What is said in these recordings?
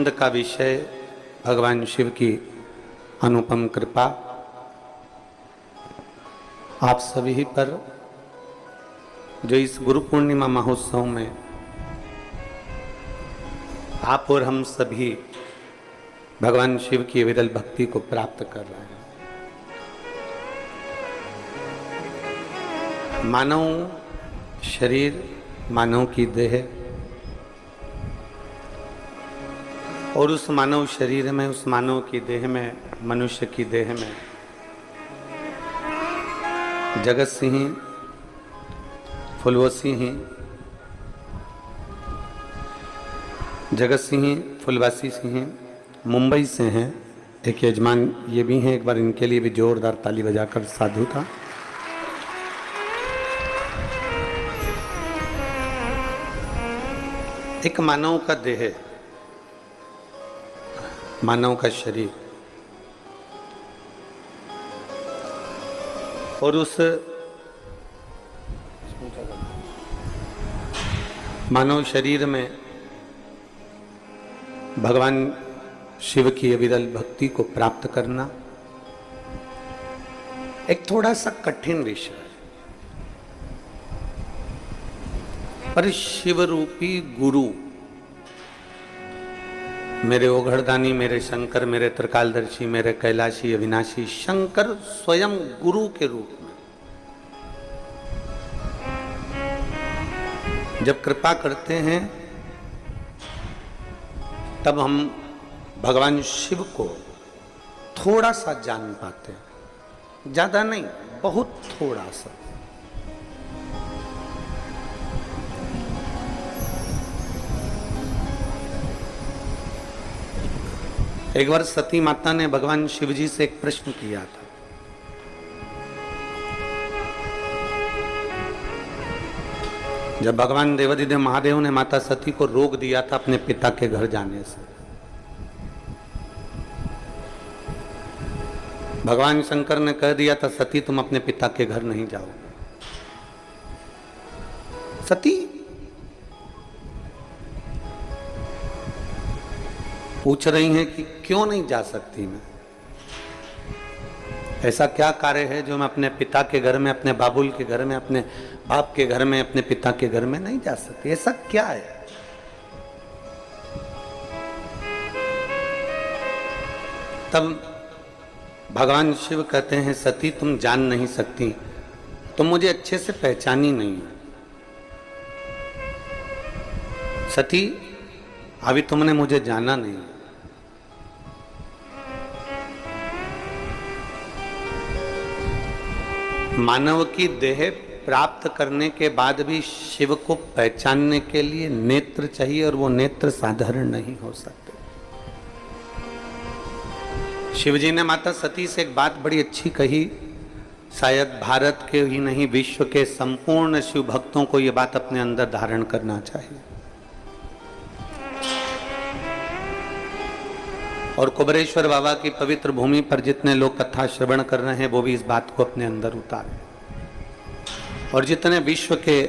का विषय भगवान शिव की अनुपम कृपा आप सभी पर, जो इस गुरु पूर्णिमा महोत्सव में आप और हम सभी भगवान शिव की विरल भक्ति को प्राप्त कर रहे हैं। मानव शरीर, मानव की देह और उस मानव शरीर में, उस मानव की देह में, मनुष्य की देह में जगत सिंह, फुलवासी सिंह, जगत सिंह, फुलवासी सिंह मुंबई से हैं। एक यजमान ये भी हैं, एक बार इनके लिए भी जोरदार ताली बजाकर साधु था। एक मानव का देह, मानव का शरीर और उस मानव शरीर में भगवान शिव की अविरल भक्ति को प्राप्त करना एक थोड़ा सा कठिन विषय है, पर शिव रूपी गुरु, मेरे ओघड़दानी, मेरे शंकर, मेरे त्रिकालदर्शी, मेरे कैलाशी अविनाशी शंकर स्वयं गुरु के रूप में जब कृपा करते हैं, तब हम भगवान शिव को थोड़ा सा जान पाते हैं। ज्यादा नहीं, बहुत थोड़ा सा। एक बार सती माता ने भगवान शिव जी से एक प्रश्न किया था। जब भगवान देवाधिदेव महादेव ने माता सती को रोक दिया था अपने पिता के घर जाने से, भगवान शंकर ने कह दिया था सती तुम अपने पिता के घर नहीं जाओगे। सती पूछ रही हैं कि क्यों नहीं जा सकती मैं, ऐसा क्या कार्य है जो मैं अपने पिता के घर में, अपने बाबुल के घर में, अपने बाप के घर में, अपने पिता के घर में नहीं जा सकती, ऐसा क्या है? तब भगवान शिव कहते हैं सती तुम जान नहीं सकती, तुम मुझे अच्छे से पहचानी नहीं। सती अभी तुमने मुझे जाना नहीं। मानव की देह प्राप्त करने के बाद भी शिव को पहचानने के लिए नेत्र चाहिए, और वो नेत्र साधारण नहीं हो सकते। शिवजी ने माता सती से एक बात बड़ी अच्छी कही, शायद भारत के ही नहीं विश्व के संपूर्ण शिव भक्तों को ये बात अपने अंदर धारण करना चाहिए। और कुबरेश्वर बाबा की पवित्र भूमि पर जितने लोग कथा श्रवण कर रहे हैं वो भी इस बात को अपने अंदर उतारें, और जितने विश्व के,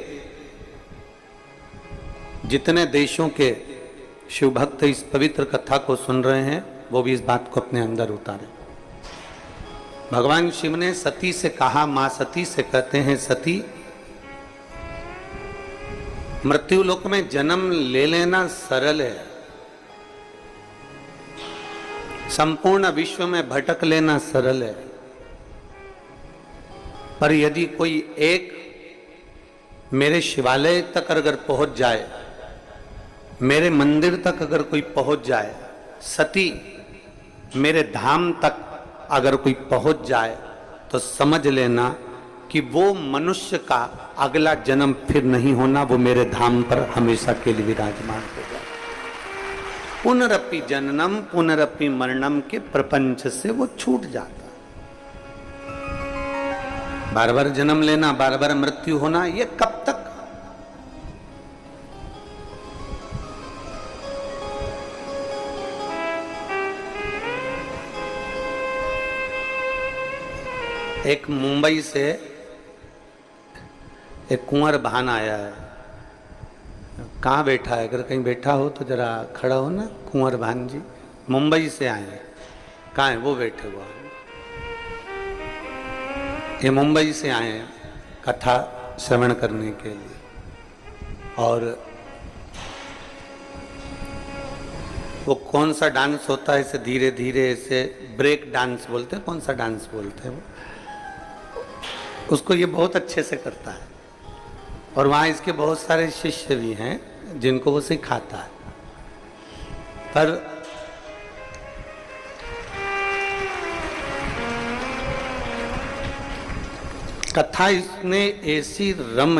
जितने देशों के शिव भक्त इस पवित्र कथा को सुन रहे हैं वो भी इस बात को अपने अंदर उतारें। भगवान शिव ने सती से कहा, मां सती से कहते हैं सती मृत्यु लोक में जन्म ले लेना सरल है, संपूर्ण विश्व में भटक लेना सरल है, पर यदि कोई एक मेरे शिवालय तक अगर पहुंच जाए, मेरे मंदिर तक अगर कोई पहुंच जाए, सती मेरे धाम तक अगर कोई पहुंच जाए, तो समझ लेना कि वो मनुष्य का अगला जन्म फिर नहीं होना, वो मेरे धाम पर हमेशा के लिए विराजमान होगा। पुनरपि जननम पुनरपि मरणम के प्रपंच से वो छूट जाता। बार बार जन्म लेना, बार बार मृत्यु होना, ये कब तक? एक मुंबई से एक कुंवर भान आया है, कहाँ बैठा है? अगर कहीं बैठा हो तो जरा खड़ा हो ना। कुंवर भान जी मुंबई से आए हैं। कहाँ है? वो बैठे हुआ है। ये मुंबई से आए हैं कथा श्रवण करने के लिए। और वो कौन सा डांस होता है, इसे धीरे धीरे ऐसे ब्रेक डांस बोलते हैं, कौन सा डांस बोलते हैं वो, उसको ये बहुत अच्छे से करता है। और वहाँ इसके बहुत सारे शिष्य भी हैं जिनको वो सिखाता है। पर कथा इसने ऐसी रम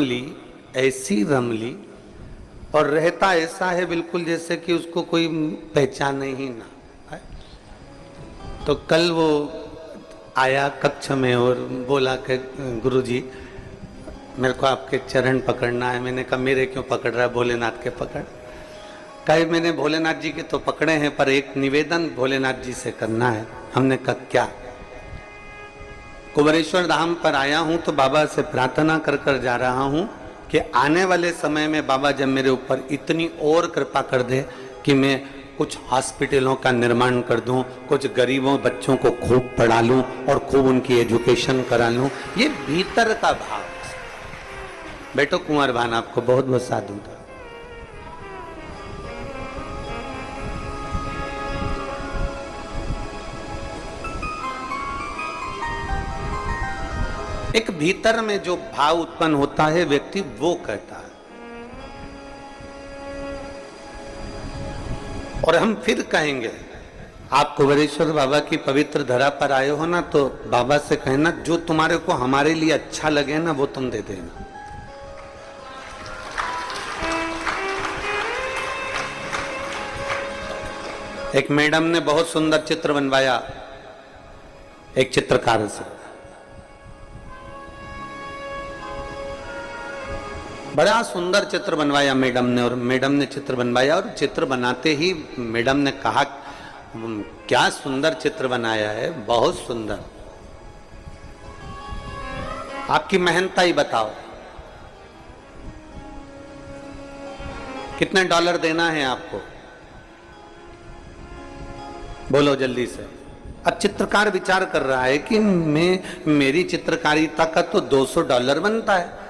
ली और रहता ऐसा है बिल्कुल जैसे कि उसको कोई पहचाने ही ना है। तो कल वो आया कक्ष में और बोला कि गुरुजी मेरे को आपके चरण पकड़ना है। मैंने कहा मेरे क्यों पकड़ रहा है, भोलेनाथ के पकड़। कहे मैंने भोलेनाथ जी के तो पकड़े हैं पर एक निवेदन भोलेनाथ जी से करना है। हमने कहा क्या? कुबेरेश्वर धाम पर आया हूं तो बाबा से प्रार्थना कर कर जा रहा हूं कि आने वाले समय में बाबा जब मेरे ऊपर इतनी और कृपा कर दे कि मैं कुछ हॉस्पिटलों का निर्माण कर दूं, कुछ गरीबों बच्चों को खूब पढ़ा लूं और खूब उनकी एजुकेशन करा लूं। ये भीतर का भाव। बेटो कुंवर भान आपको बहुत बहुत साधु था। एक भीतर में जो भाव उत्पन्न होता है व्यक्ति वो कहता है। और हम फिर कहेंगे, आप कुबेरेश्वर बाबा की पवित्र धरा पर आए हो ना, तो बाबा से कहना जो तुम्हारे को हमारे लिए अच्छा लगे ना वो तुम दे देना। एक मैडम ने बहुत सुंदर चित्र बनवाया एक चित्रकार से, बड़ा सुंदर चित्र बनवाया मैडम ने। और मैडम ने चित्र बनवाया और चित्र बनाते ही मैडम ने कहा क्या सुंदर चित्र बनाया है, बहुत सुंदर, आपकी मेहनताई बताओ कितने डॉलर देना है आपको, बोलो जल्दी से। अब चित्रकार विचार कर रहा है कि मेरी चित्रकारिता का तो $200 बनता है,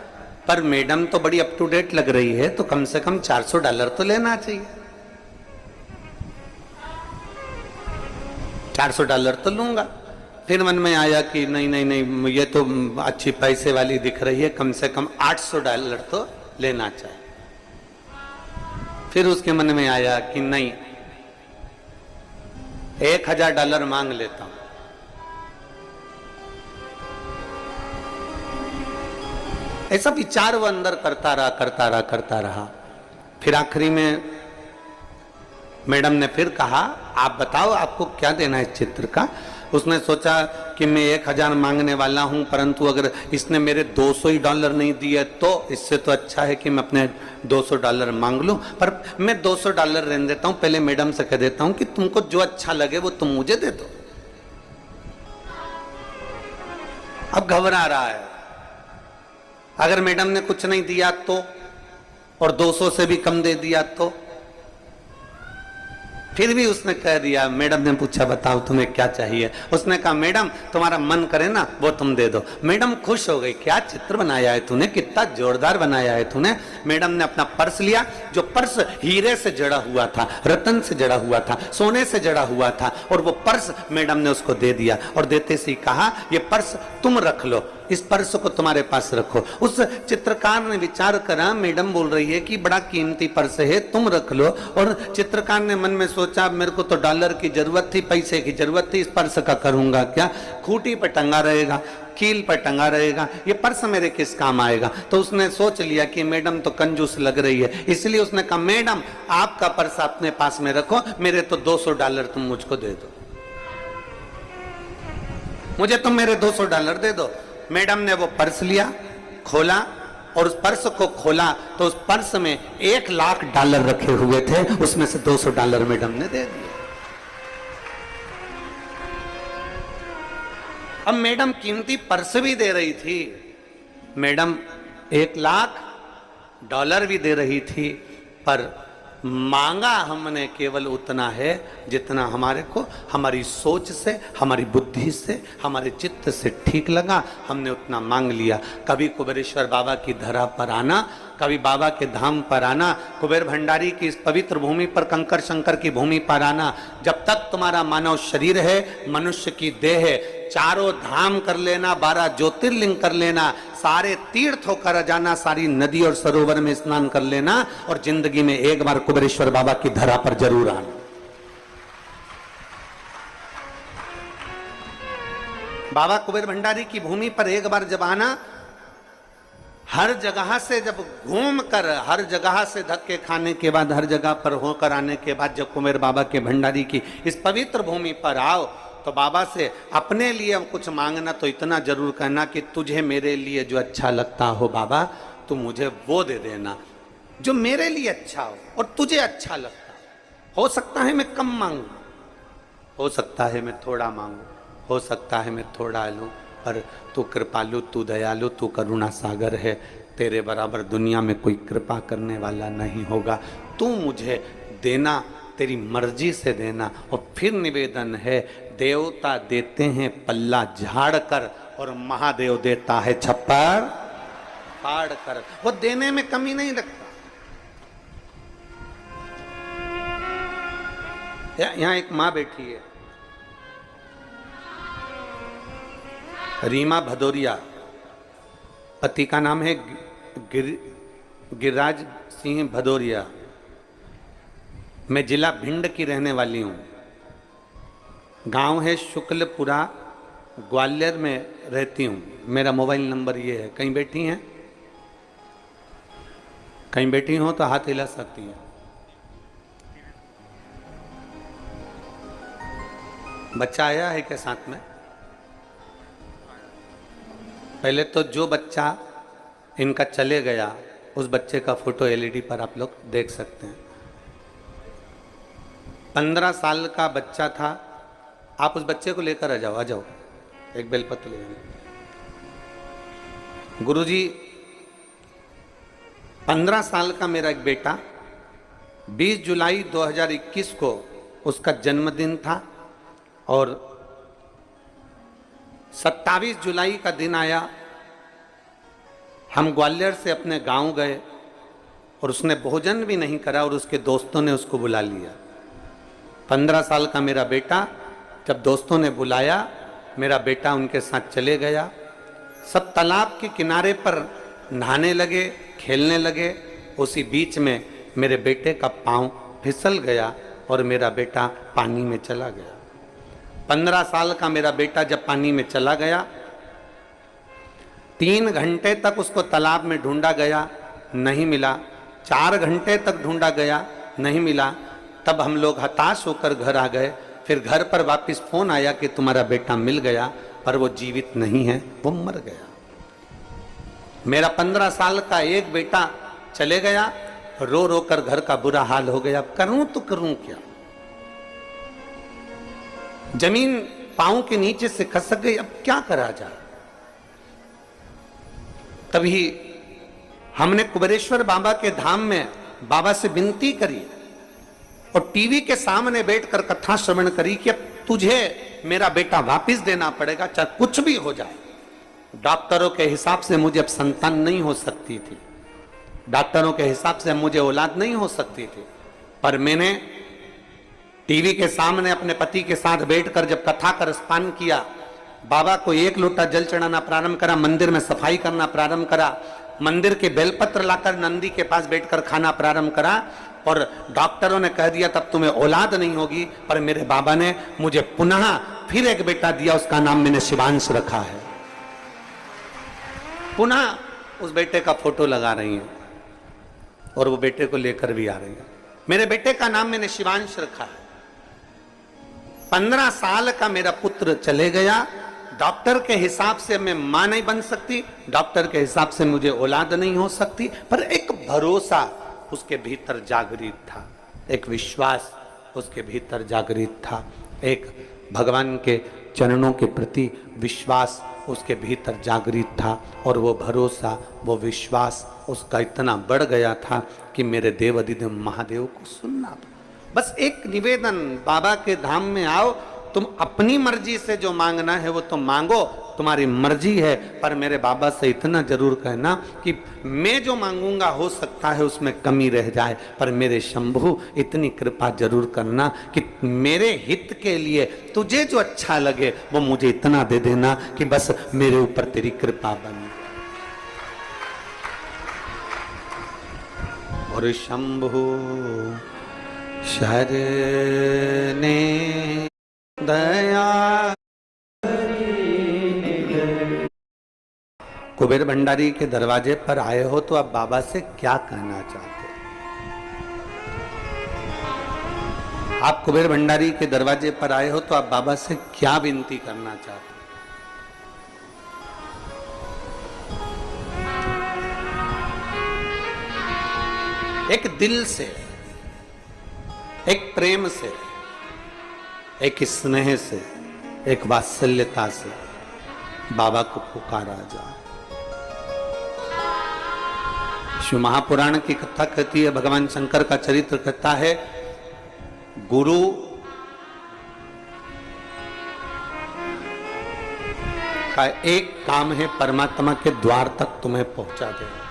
पर मैडम तो बड़ी अप टू डेट लग रही है तो कम से कम $400 तो लेना चाहिए। $400 तो लूंगा। फिर मन में आया कि नहीं नहीं नहीं, ये तो अच्छी पैसे वाली दिख रही है, कम से कम $800 तो लेना चाहिए। फिर उसके मन में आया कि नहीं, $1000 मांग लेता हूं। ऐसा विचार वो अंदर करता रहा। फिर आखिरी में मैडम ने फिर कहा आप बताओ आपको क्या देना है चित्र का। उसने सोचा कि मैं 1000 मांगने वाला हूं, परंतु अगर इसने मेरे $200 नहीं दिए तो इससे तो अच्छा है कि मैं अपने $200 मांग लूं। पर मैं $200 रहने देता हूं, पहले मैडम से कह देता हूं कि तुमको जो अच्छा लगे वो तुम मुझे दे दो। अब घबरा रहा है, अगर मैडम ने कुछ नहीं दिया तो, और 200 से भी कम दे दिया तो। फिर भी उसने कह दिया, मैडम ने पूछा बताओ तुम्हें क्या चाहिए। उसने कहा मैडम तुम्हारा मन करे ना वो तुम दे दो। मैडम खुश हो गई, क्या चित्र बनाया है तूने, कितना जोरदार बनाया है तूने। मैडम ने अपना पर्स लिया, जो पर्स हीरे से जड़ा हुआ था, रतन से जड़ा हुआ था, सोने से जड़ा हुआ था, और वो पर्स मैडम ने उसको दे दिया। और देते से कहा ये पर्स तुम रख लो, इस पर्स को तुम्हारे पास रखो। उस चित्रकार ने विचार करा, मैडम बोल रही है कि बड़ा कीमती पर्स है तुम रख लो। और चित्रकार ने मन में सोचा मेरे को तो $1 की जरूरत थी, पैसे की जरूरत थी, इस पर्स का करूंगा क्या, खूंटी पर टंगा रहेगा, कील पर टंगा रहेगा, ये पर्स मेरे किस काम आएगा। तो उसने सोच लिया कि मैडम तो कंजूस लग रही है, इसलिए उसने कहा मैडम आपका पर्स अपने पास में रखो, मेरे तो $200 तुम मुझको दे दो, मुझे तुम मेरे $200 दे दो। मैडम ने वो पर्स लिया, खोला, और उस पर्स को खोला तो उस पर्स में $1,00,000 रखे हुए थे, उसमें से $200 मैडम ने दे दिए। अब मैडम कीमती पर्स भी दे रही थी, मैडम $1,00,000 भी दे रही थी, पर मांगा हमने केवल उतना है जितना हमारे को हमारी सोच से, हमारी बुद्धि से, हमारे चित्त से ठीक लगा, हमने उतना मांग लिया। कभी कुबेरेश्वर बाबा की धरा पर आना, कभी बाबा के धाम पर आना, कुबेर भंडारी की इस पवित्र भूमि पर, कंकर शंकर की भूमि पर आना। जब तक तुम्हारा मानव शरीर है, मनुष्य की देह है, चारों धाम कर लेना, 12 ज्योतिर्लिंग कर लेना, सारे तीर्थ होकर जाना, सारी नदी और सरोवर में स्नान कर लेना, और जिंदगी में एक बार कुबेरेश्वर बाबा की धरा पर जरूर आना। बाबा कुबेर भंडारी की भूमि पर एक बार जब आना, हर जगह से जब घूम कर, हर जगह से धक्के खाने के बाद, हर जगह पर होकर आने के बाद जब कुबेर बाबा के भंडारी की इस पवित्र भूमि पर आओ, तो बाबा से अपने लिए कुछ मांगना तो इतना जरूर कहना कि तुझे मेरे लिए जो अच्छा लगता हो बाबा, तू मुझे वो दे देना जो मेरे लिए अच्छा हो और तुझे अच्छा लगता हो सकता है मैं कम मांगू, हो सकता है मैं थोड़ा मांगू, हो सकता है मैं थोड़ा लूं, पर तू कृपालु, तू दयालु, तू करुणा सागर है, तेरे बराबर दुनिया में कोई कृपा करने वाला नहीं होगा। तू मुझे देना, तेरी मर्जी से देना। और फिर निवेदन है, देवता देते हैं पल्ला झाड़ कर और महादेव देता है छप्पर फाड़ कर। वो देने में कमी नहीं रखता। यहां एक मां बैठी है, रीमा भदौरिया, पति का नाम है गिरिराज सिंह भदौरिया। मैं जिला भिंड की रहने वाली हूँ। गांव है शुक्लपुरा, ग्वालियर में रहती हूँ। मेरा मोबाइल नंबर ये है। कहीं बैठी हैं? कहीं बैठी हो तो हाथ हिला सकती हैं। बच्चा आया है क्या साथ में? पहले तो जो बच्चा इनका चले गया, उस बच्चे का फोटो एलईडी पर आप लोग देख सकते हैं। 15 साल का बच्चा था। आप उस बच्चे को लेकर आ जाओ, आ जाओ, एक बेलपत्र ले जाओ। गुरुजी, 15 साल का मेरा एक बेटा, 20 जुलाई 2021 को उसका जन्मदिन था और 27 जुलाई का दिन आया। हम ग्वालियर से अपने गांव गए और उसने भोजन भी नहीं करा और उसके दोस्तों ने उसको बुला लिया। 15 साल का मेरा बेटा, जब दोस्तों ने बुलाया, मेरा बेटा उनके साथ चले गया। सब तालाब के किनारे पर नहाने लगे, खेलने लगे। उसी बीच में मेरे बेटे का पांव फिसल गया और मेरा बेटा पानी में चला गया। 15 साल का मेरा बेटा जब पानी में चला गया, 3 घंटे तक उसको तालाब में ढूंढा गया, नहीं मिला। 4 घंटे तक ढूंढा गया, नहीं मिला। तब हम लोग हताश होकर घर आ गए। फिर घर पर वापस फोन आया कि तुम्हारा बेटा मिल गया, पर वो जीवित नहीं है, वो मर गया। मेरा 15 साल का एक बेटा चले गया, रो रो कर घर का बुरा हाल हो गया। अब करूं तो करूं क्या? जमीन पांव के नीचे से खसक गई, अब क्या करा जाए? तभी हमने कुबेरेश्वर बाबा के धाम में बाबा से विनती करी और टीवी के सामने बैठकर कथा श्रवण करी कि अब तुझे मेरा बेटा वापस देना पड़ेगा, चाहे कुछ भी हो जाए। डॉक्टरों के हिसाब से मुझे अब संतान नहीं हो सकती थी, डॉक्टरों के हिसाब से मुझे औलाद नहीं हो सकती थी, पर मैंने टीवी के सामने अपने पति के साथ बैठकर जब कथा का रसपान किया, बाबा को 1 लोटा जल चढ़ाना प्रारंभ करा, मंदिर में सफाई करना प्रारंभ करा, मंदिर के बेलपत्र लाकर नंदी के पास बैठकर खाना प्रारंभ करा। और डॉक्टरों ने कह दिया तब तुम्हें औलाद नहीं होगी, पर मेरे बाबा ने मुझे पुनः फिर एक बेटा दिया, उसका नाम मैंने शिवांश रखा है। पुनः उस बेटे का फोटो लगा रही हैं और वो बेटे को लेकर भी आ रही हैं। मेरे बेटे का नाम मैंने शिवांश रखा है। 15 साल का मेरा पुत्र चले गया। डॉक्टर के हिसाब से मैं मां नहीं बन सकती, डॉक्टर के हिसाब से मुझे औलाद नहीं हो सकती, पर एक भरोसा उसके भीतर जागृत था, एक विश्वास उसके भीतर जागृत था, एक भगवान के चरणों के प्रति विश्वास उसके भीतर जागृत था। और वो भरोसा, वो विश्वास उसका इतना बढ़ गया था कि मेरे देव अधिदेव महादेव को सुनना पड़ा। बस एक निवेदन, बाबा के धाम में आओ, तुम अपनी मर्जी से जो मांगना है वो तुम मांगो, तुम्हारी मर्जी है, पर मेरे बाबा से इतना जरूर कहना कि मैं जो मांगूंगा हो सकता है उसमें कमी रह जाए, पर मेरे शंभु इतनी कृपा जरूर करना कि मेरे हित के लिए तुझे जो अच्छा लगे वो मुझे इतना दे देना कि बस मेरे ऊपर तेरी कृपा बने। और शंभु शरणे दया। कुबेर भंडारी के दरवाजे पर आए हो तो आप बाबा से क्या कहना चाहते हो? आप कुबेर भंडारी के दरवाजे पर आए हो तो आप बाबा से क्या विनती करना चाहते हो? एक दिल से, एक प्रेम से, एक स्नेह से, एक वात्सल्यता से बाबा को पुकारा जाए। शिव महापुराण की कथा कहती है, भगवान शंकर का चरित्र कहता है, गुरु का एक काम है परमात्मा के द्वार तक तुम्हें पहुंचा देना।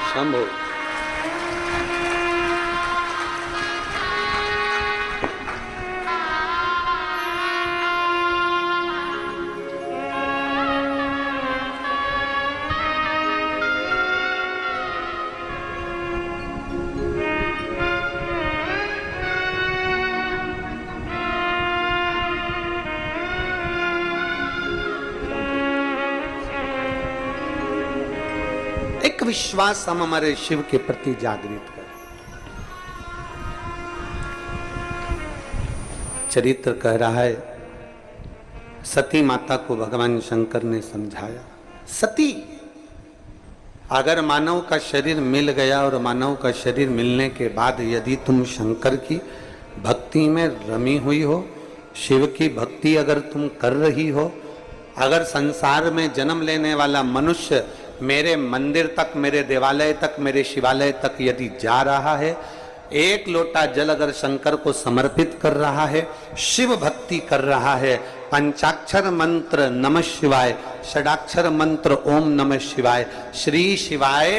शंभु एक विश्वास हम हमारे शिव के प्रति जागृत करें। चरित्र कह रहा है, सती माता को भगवान शंकर ने समझाया, सती अगर मानव का शरीर मिल गया और मानव का शरीर मिलने के बाद यदि तुम शंकर की भक्ति में रमी हुई हो, शिव की भक्ति अगर तुम कर रही हो, अगर संसार में जन्म लेने वाला मनुष्य मेरे मंदिर तक, मेरे देवालय तक, मेरे शिवालय तक यदि जा रहा है, एक लोटा जल अगर शंकर को समर्पित कर रहा है, शिव भक्ति कर रहा है, पंचाक्षर मंत्र नमः शिवाय, षडाक्षर मंत्र ओम नमः शिवाय, श्री शिवाय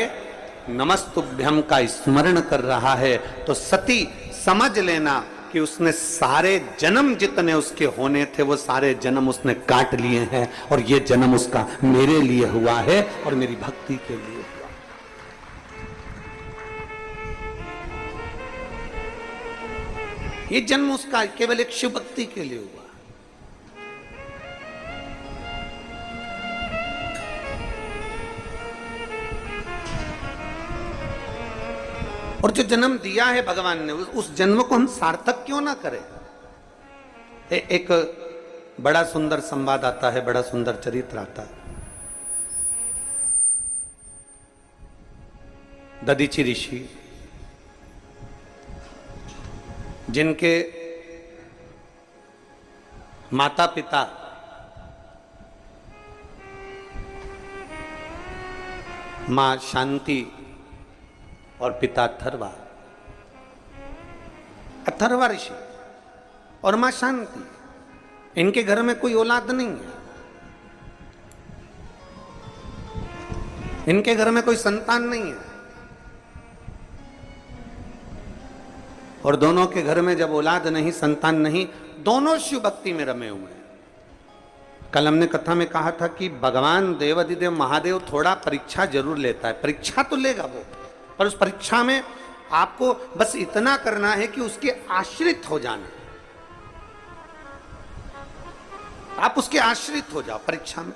नमस्तुभ्यम का स्मरण कर रहा है, तो सती समझ लेना कि उसने सारे जन्म जितने उसके होने थे वो सारे जन्म उसने काट लिए हैं, और ये जन्म उसका मेरे लिए हुआ है और मेरी भक्ति के लिए हुआ। ये जन्म उसका केवल एक शिव भक्ति के लिए हुआ। और जो जन्म दिया है भगवान ने, उस जन्म को हम सार्थक क्यों ना करें? एक बड़ा सुंदर संवाद आता है, बड़ा सुंदर चरित्र आता है। दधीचि ऋषि, जिनके माता पिता मां शांति और पिता अथर्वा, अथर्वा ऋषि और मां शांति, इनके घर में कोई औलाद नहीं है, इनके घर में कोई संतान नहीं है, और दोनों के घर में जब औलाद नहीं, संतान नहीं, दोनों शिव भक्ति में रमे हुए हैं। कल हमने कथा में कहा था कि भगवान देवाधिदेव महादेव थोड़ा परीक्षा जरूर लेता है, परीक्षा तो लेगा वो, पर उस परीक्षा में आपको बस इतना करना है कि उसके आश्रित हो जाना। आप उसके आश्रित हो जाओ परीक्षा में।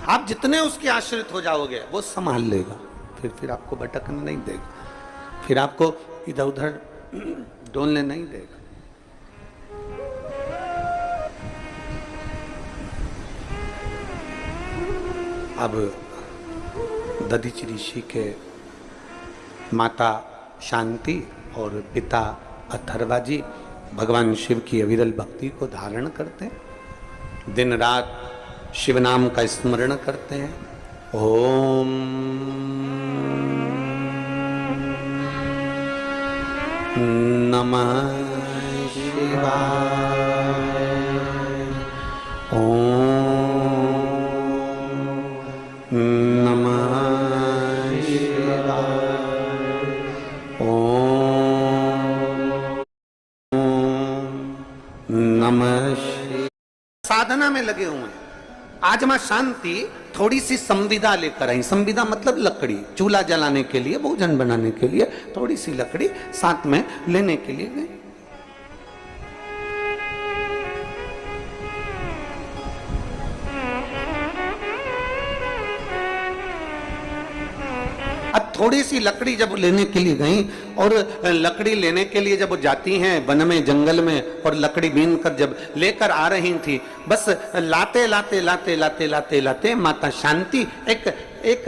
आप जितने उसके आश्रित हो जाओगे वो संभाल लेगा, फिर आपको भटकने नहीं देगा, फिर आपको इधर उधर डोलने नहीं देगा। अब दधीचि ऋषि के माता शांति और पिता अथर्वा जी भगवान शिव की अविरल भक्ति को धारण करते हैं, दिन रात शिव नाम का स्मरण करते हैं। ओम नमः शिवाय, ओम नमः शिवाय, ओम नमः शिवाय। साधना में लगे हुए हैं। आज मां शांति थोड़ी सी संविदा लेकर आई। संविदा मतलब लकड़ी, चूल्हा जलाने के लिए, भोजन बनाने के लिए थोड़ी सी लकड़ी साथ में लेने के लिए गई। अब थोड़ी सी लकड़ी जब लेने के लिए गई और लकड़ी लेने के लिए जब वो जाती हैं वन में, जंगल में, और लकड़ी बीन कर जब लेकर आ रही थी, बस लाते लाते लाते लाते लाते लाते माता शांति एक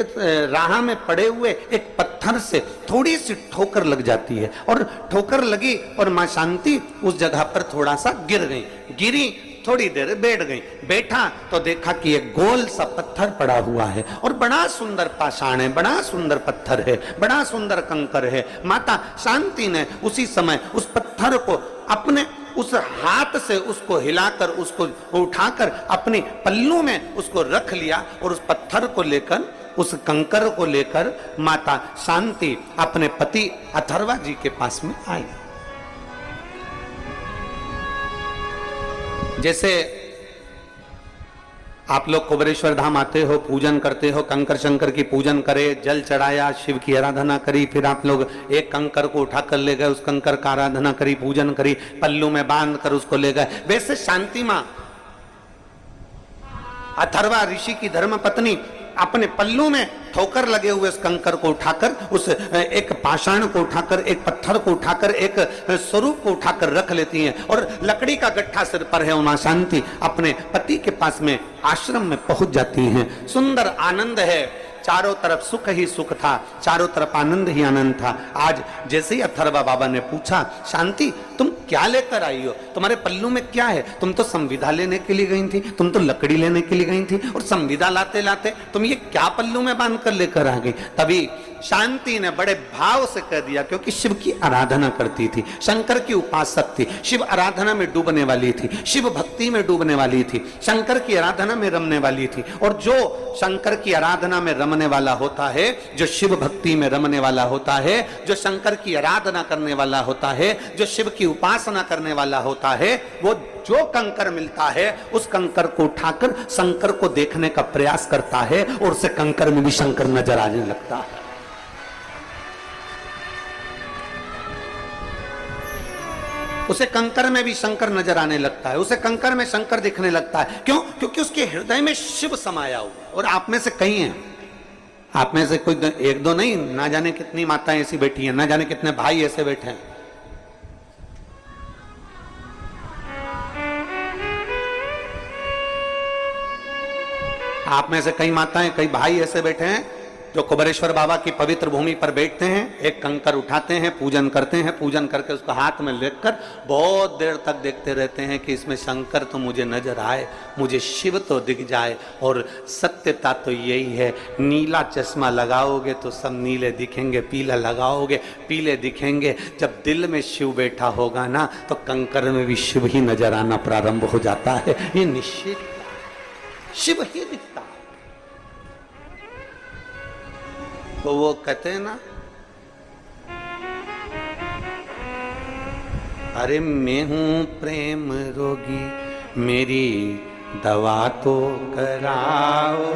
राह में पड़े हुए एक पत्थर से थोड़ी सी ठोकर लग जाती है, और ठोकर लगी और मां शांति उस जगह पर थोड़ा सा गिर गई। गिरी, थोड़ी देर बैठ गई। बैठा तो देखा कि एक गोल सा पत्थर पड़ा हुआ है और बड़ा सुंदर पाषाण है, बड़ा सुंदर पत्थर है, बड़ा सुंदर कंकर है। माता शांति ने उसी समय उस पत्थर को अपने उस हाथ से उसको हिलाकर, उसको उठाकर अपने पल्लू में उसको रख लिया और उस पत्थर को लेकर, उस कंकर को लेकर माता शांति अपने पति अथर्वा जी के पास में आई। जैसे आप लोग कुबेरेश्वर धाम आते हो, पूजन करते हो, कंकर शंकर की पूजन करे, जल चढ़ाया, शिव की आराधना करी, फिर आप लोग एक कंकर को उठाकर ले गए, उस कंकर का आराधना करी, पूजन करी, पल्लू में बांध कर उसको ले गए। वैसे शांति मां अथर्वा ऋषि की धर्म पत्नी अपने पल्लू में ठोकर लगे हुए उस कंकर को उठाकर, उस एक पाषाण को उठाकर, एक पत्थर को उठाकर, एक स्वरूप को उठाकर रख लेती हैं और लकड़ी का गट्ठा सिर पर है। मां शांति अपने पति के पास में आश्रम में पहुंच जाती हैं। सुंदर आनंद है, चारों तरफ सुख ही सुख था, चारों तरफ आनंद ही आनंद था। आज जैसे ही अथर्वा बाबा ने पूछा, शांति तुम क्या लेकर आई हो, तुम्हारे पल्लू में क्या है? तुम तो संविदा लेने के लिए गई थी, तुम तो लकड़ी लेने के लिए गई थी, और संविदा लाते लाते तुम ये क्या पल्लू में बांध कर लेकर आ गई? तभी शांति ने बड़े भाव से कह दिया, क्योंकि शिव की आराधना करती थी, शंकर की उपासक थी, शिव आराधना में डूबने वाली थी, शिव भक्ति में डूबने वाली थी, शंकर की आराधना में रमने वाली थी। और जो शंकर की आराधना में रमने वाला होता है, जो शिव भक्ति में रमने वाला होता है, जो शंकर की आराधना करने वाला होता है, जो शिव की उपासना करने वाला होता है, वो जो कंकर मिलता है उस कंकर को उठाकर शंकर को देखने का प्रयास करता है और उसे कंकर में भी शंकर नजर आने लगता है। उसे कंकर में भी शंकर नजर आने लगता है, उसे कंकर में शंकर दिखने लगता है। क्यों? क्योंकि उसके हृदय में शिव समाया हुआ। और आप में से कई हैं, आप में से कोई एक दो नहीं, ना जाने कितनी माताएं ऐसी बैठी हैं, ना जाने कितने भाई ऐसे बैठे हैं। आप में से कई माताएं, कई भाई ऐसे बैठे हैं जो कुबेरेश्वर बाबा की पवित्र भूमि पर बैठते हैं, एक कंकर उठाते हैं, पूजन करते हैं, पूजन करके उसको हाथ में लेकर बहुत देर तक देखते रहते हैं कि इसमें शंकर तो मुझे नजर आए, मुझे शिव तो दिख जाए। और सत्यता तो यही है, नीला चश्मा लगाओगे तो सब नीले दिखेंगे, पीला लगाओगे पीले दिखेंगे। जब दिल में शिव बैठा होगा ना, तो कंकर में भी शिव ही नजर आना प्रारंभ हो जाता है। ये निश्चित शिव ही दिखता। तो वो कहते हैं ना, अरे मैं हूं प्रेम रोगी, मेरी दवा तो कराओ,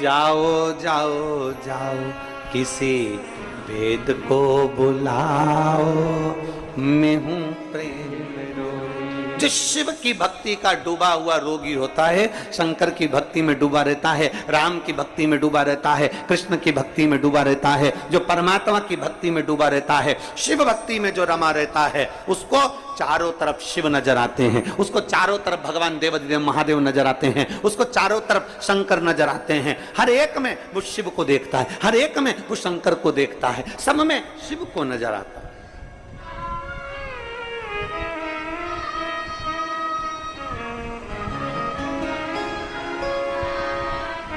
जाओ जाओ जाओ किसी वेद को बुलाओ, मैं हूं प्रेम रोगी। जो शिव की भक्ति का डूबा हुआ रोगी होता है, शंकर की भक्ति में डूबा रहता है, राम की भक्ति में डूबा रहता है, कृष्ण की भक्ति में डूबा रहता है, जो परमात्मा की भक्ति में डूबा रहता है, शिव भक्ति में जो रमा रहता है, उसको चारों तरफ शिव नजर आते हैं, उसको चारों तरफ भगवान देव महादेव नजर आते हैं, उसको चारों तरफ शंकर नजर आते हैं। हर एक में वो शिव को देखता है, हर एक में वो शंकर को देखता है, सब में शिव को नजर आता है।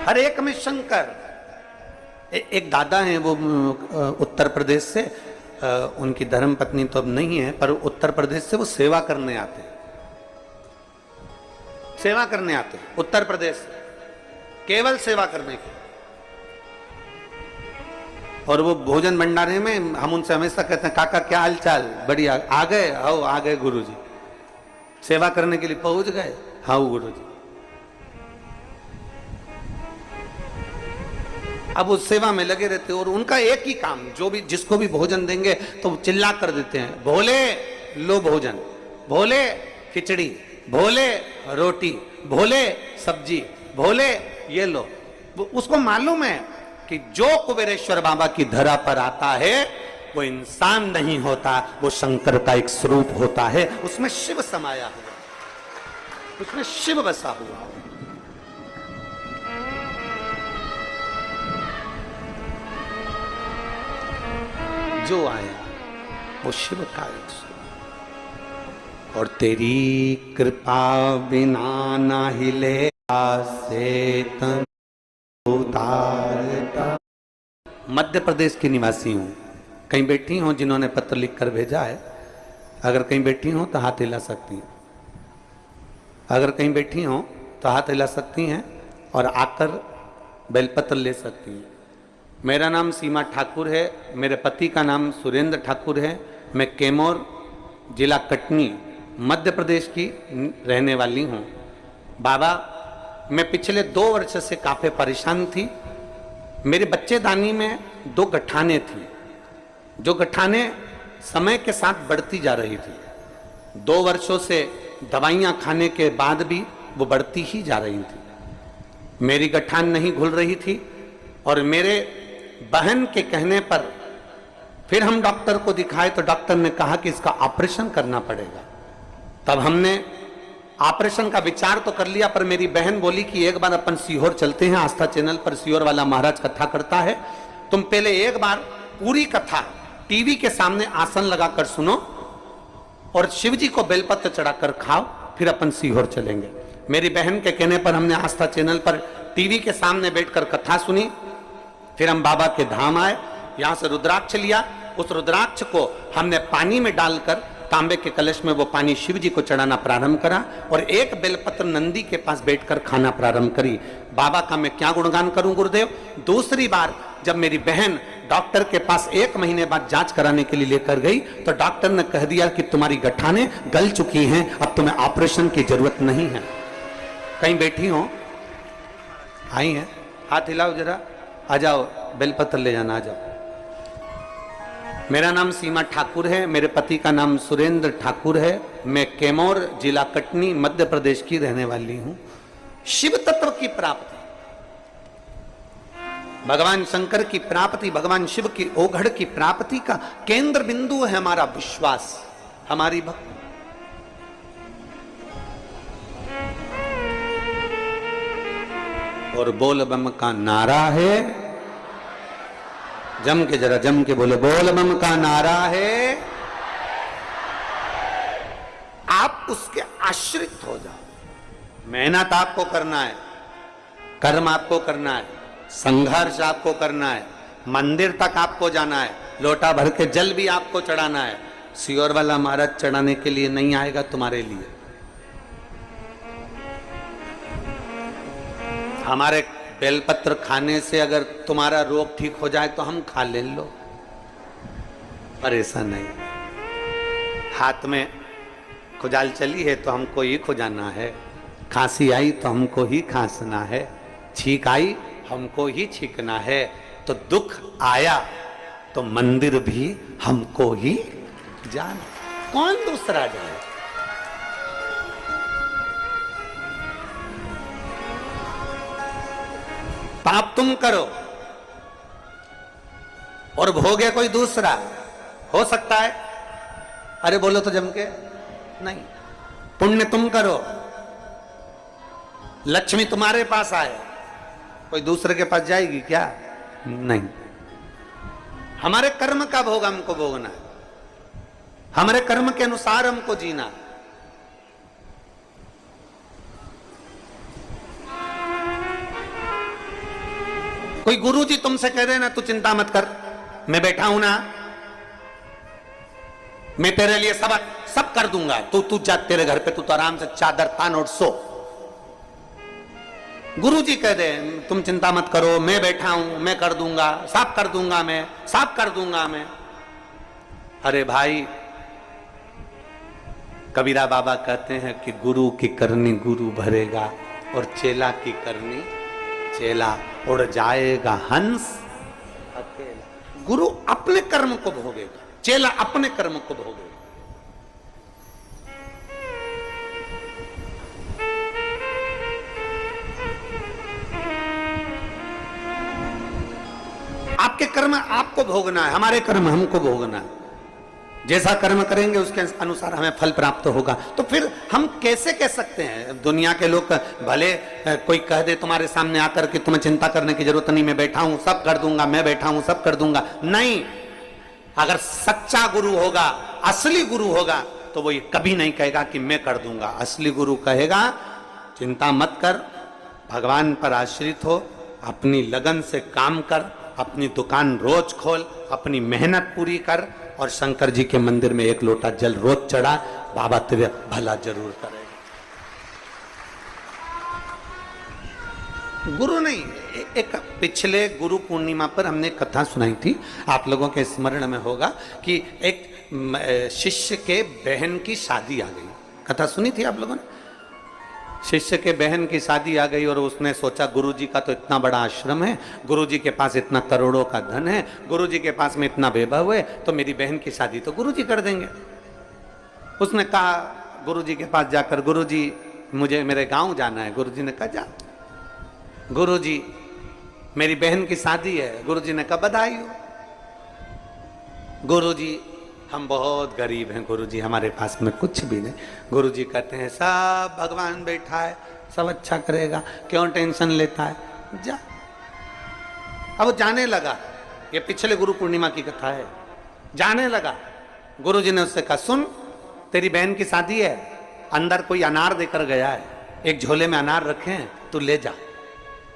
हर एक में शंकर। एक दादा हैं, वो उत्तर प्रदेश से, उनकी धर्म पत्नी तो अब नहीं है, पर उत्तर प्रदेश से वो सेवा करने आते हैं, सेवा करने आते हैं उत्तर प्रदेश, केवल सेवा करने की। और वो भोजन भंडारे में हम उनसे हमेशा कहते हैं, काका क्या हाल चाल, बढ़िया, आ गए? आओ आ गए गुरुजी, सेवा करने के लिए पहुंच गए? हाँ गुरुजी। अब उस सेवा में लगे रहते और उनका एक ही काम, जो भी जिसको भी भोजन देंगे तो चिल्ला कर देते हैं, भोले लो भोजन, भोले खिचड़ी, भोले रोटी, भोले सब्जी, भोले ये लो। उसको मालूम है कि जो कुबेरेश्वर बाबा की धरा पर आता है वो इंसान नहीं होता, वो शंकर का एक स्वरूप होता है, उसमें शिव समाया हुआ, उसमें शिव बसा हुआ। जो आया वो शिव का एक स्वरूप। और तेरी कृपा बिना ना हिले से तन उतारता। मध्य प्रदेश की निवासी हूं, कहीं बैठी हो जिन्होंने पत्र लिखकर भेजा है, अगर कहीं बैठी हो तो हाथ हिला सकती हैं, अगर कहीं बैठी हो तो हाथ हिला सकती हैं और आकर बेलपत्र ले सकती हैं। मेरा नाम सीमा ठाकुर है, मेरे पति का नाम सुरेंद्र ठाकुर है, मैं कैमूर जिला कटनी मध्य प्रदेश की रहने वाली हूँ। बाबा, मैं पिछले 2 वर्ष से काफ़ी परेशान थी। मेरे बच्चेदानी में 2 गठाने थी, जो गठाने समय के साथ बढ़ती जा रही थी। 2 वर्षों से दवाइयाँ खाने के बाद भी वो बढ़ती ही जा रही थी। मेरी गठान नहीं घुल रही थी और मेरे बहन के कहने पर फिर हम डॉक्टर को दिखाए तो डॉक्टर ने कहा कि इसका ऑपरेशन करना पड़ेगा। तब हमने ऑपरेशन का विचार तो कर लिया, पर मेरी बहन बोली कि एक बार अपन सीहोर चलते हैं, आस्था चैनल पर सीहोर वाला महाराज कथा करता है, तुम पहले एक बार पूरी कथा टीवी के सामने आसन लगाकर सुनो और शिव जी को बेलपत्र चढ़ाकर खाओ, फिर अपन सीहोर चलेंगे। मेरी बहन के कहने पर हमने आस्था चैनल पर टीवी के सामने बैठकर कथा सुनी। फिर हम बाबा के धाम आए, यहाँ से रुद्राक्ष लिया, उस रुद्राक्ष को हमने पानी में डालकर तांबे के कलश में वो पानी शिव जी को चढ़ाना प्रारंभ करा और एक बेलपत्र नंदी के पास बैठकर खाना प्रारंभ करी। बाबा का मैं क्या गुणगान करूं गुरुदेव। दूसरी बार जब मेरी बहन डॉक्टर के पास 1 महीने बाद जांच कराने के लिए लेकर गई तो डॉक्टर ने कह दिया कि तुम्हारी गठाने गल चुकी हैं, अब तुम्हें ऑपरेशन की जरूरत नहीं है। कहीं बैठी हो, आई हैं, हाथ हिलाओ जरा, आ जाओ, बेलपत्र ले जाना, आ जाओ। मेरा नाम सीमा ठाकुर है, मेरे पति का नाम सुरेंद्र ठाकुर है, मैं कैमूर जिला कटनी मध्य प्रदेश की रहने वाली हूं। शिव तत्व की प्राप्ति, भगवान शंकर की प्राप्ति, भगवान शिव की ओघड़ की प्राप्ति का केंद्र बिंदु है हमारा विश्वास, हमारी भक्ति। और बोल बम का नारा है, जम के जरा जम के बोले, बोल बम का नारा है। आप उसके आश्रित हो जाओ। मेहनत आपको करना है, कर्म आपको करना है, संघर्ष आपको करना है, मंदिर तक आपको जाना है, लोटा भर के जल भी आपको चढ़ाना है। सीहोर वाला महाराज चढ़ाने के लिए नहीं आएगा तुम्हारे लिए। हमारे बेलपत्र खाने से अगर तुम्हारा रोग ठीक हो जाए तो हम खा ले लो, पर ऐसा नहीं। हाथ में खुजाल चली है तो हमको ही खुजाना है, खांसी आई तो हमको ही खांसना है, छींक आई हमको ही छींकना है, तो दुख आया तो मंदिर भी हमको ही जाना, कौन दूसरा जाए। पाप तुम करो और भोगे कोई दूसरा, हो सकता है? अरे बोलो तो जम के, नहीं। पुण्य तुम करो, लक्ष्मी तुम्हारे पास आए, कोई दूसरे के पास जाएगी क्या? नहीं। हमारे कर्म का भोग हमको भोगना है, हमारे कर्म के अनुसार हमको जीना। कोई गुरुजी तुमसे कह रहे ना तू चिंता मत कर, मैं बैठा हूं ना, मैं तेरे लिए सब कर दूंगा, तू जा तेरे घर पे, तू तो आराम से चादर तान और सो। गुरुजी कह दे तुम चिंता मत करो, मैं बैठा हूं, मैं कर दूंगा, साफ कर दूंगा, मैं साफ कर दूंगा मैं। अरे भाई, कबीरा बाबा कहते हैं कि गुरु की करनी गुरु भरेगा और चेला की करनी चेला उड़ जाएगा हंस अकेला। गुरु अपने कर्म को भोगेगा, चेला अपने कर्म को भोगेगा। आपके कर्म आपको भोगना है, हमारे कर्म हमको भोगना है। जैसा कर्म करेंगे उसके अनुसार हमें फल प्राप्त होगा। तो फिर हम कैसे कह सकते हैं? दुनिया के लोग भले कोई कह दे तुम्हारे सामने आकर कि तुम्हें चिंता करने की जरूरत नहीं, मैं बैठा हूं सब कर दूंगा, मैं बैठा हूं सब कर दूंगा, नहीं। अगर सच्चा गुरु होगा, असली गुरु होगा, तो वो ये कभी नहीं कहेगा कि मैं कर दूंगा। असली गुरु कहेगा चिंता मत कर, भगवान पर आश्रित हो, अपनी लगन से काम कर, अपनी दुकान रोज खोल, अपनी मेहनत पूरी कर और शंकर जी के मंदिर में एक लोटा जल रोज चढ़ा, बाबा तेरे भला जरूर करेगा। गुरु नहीं। एक पिछले गुरु पूर्णिमा पर हमने कथा सुनाई थी, आप लोगों के स्मरण में होगा कि एक शिष्य के बहन की शादी आ गई। कथा सुनी थी आप लोगों ने? शिष्य के बहन की शादी आ गई और उसने सोचा गुरुजी का तो इतना बड़ा आश्रम है, गुरुजी के पास इतना करोड़ों का धन है, गुरुजी के पास में इतना वैभव है, तो मेरी बहन की शादी तो गुरुजी कर देंगे। उसने कहा गुरुजी के पास जाकर, गुरुजी मुझे मेरे गांव जाना है। गुरुजी ने कहा जा। गुरुजी मेरी बहन की शादी है। गुरुजी ने कहा बधाई हो। गुरुजी हम बहुत गरीब हैं गुरुजी, हमारे पास में कुछ भी नहीं। गुरुजी कहते हैं सब भगवान बैठा है, सब अच्छा करेगा, क्यों टेंशन लेता है, जा। अब वो जाने लगा, ये पिछले गुरु पूर्णिमा की कथा है। जाने लगा, गुरुजी ने उससे कहा सुन, तेरी बहन की शादी है, अंदर कोई अनार देकर गया है, एक झोले में अनार रखे हैं, तू ले जा,